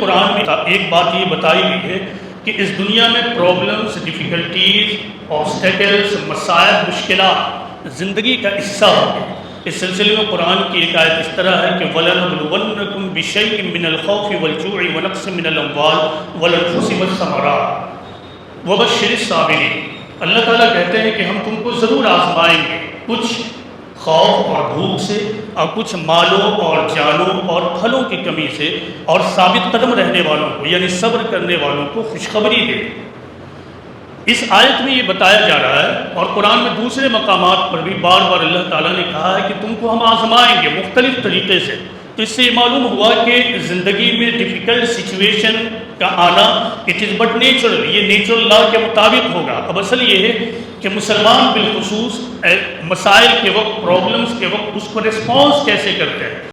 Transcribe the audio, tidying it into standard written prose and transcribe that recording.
قرآن میں ایک بات یہ بتائی گئی ہے کہ اس دنیا میں پرابلمز، ڈیفیکلٹیز، آبسٹیکلز، مسائل، مشکلات زندگی کا حصہ ہوتے ہیں۔ اس سلسلے میں قرآن کی ایک آیت اس طرح ہے کہ وَلَنَبْلُوَنَّكُمْ بِشَيْءٍ مِّنَ الْخَوْفِ وَالْجُوعِ وَنَقْصٍ مِّنَ الْأَمْوَالِ وَالْأَنفُسِ وَالثَّمَرَاتِ وَبَشِّرِ الصَّابِرِينَ۔ اللہ تعالیٰ کہتے ہیں کہ ہم تم کو ضرور آزمائیں گے، کچھ خوف اور بھوک سے، اور کچھ مالوں اور جانوں اور پھلوں کی کمی سے، اور ثابت قدم رہنے والوں کو یعنی صبر کرنے والوں کو خوشخبری دے۔ اس آیت میں یہ بتایا جا رہا ہے، اور قرآن میں دوسرے مقامات پر بھی بار بار اللہ تعالیٰ نے کہا ہے کہ تم کو ہم آزمائیں گے مختلف طریقے سے۔ تو اس سے یہ معلوم ہوا کہ زندگی میں ڈیفیکلٹ سچویشن کا آنا اٹ از بٹ نیچرل، یہ نیچرل لا کے مطابق ہوگا۔ اب اصل یہ ہے کہ مسلمان بالخصوص مسائل کے وقت، پرابلمس کے وقت اس کو ریسپانس کیسے کرتے ہیں۔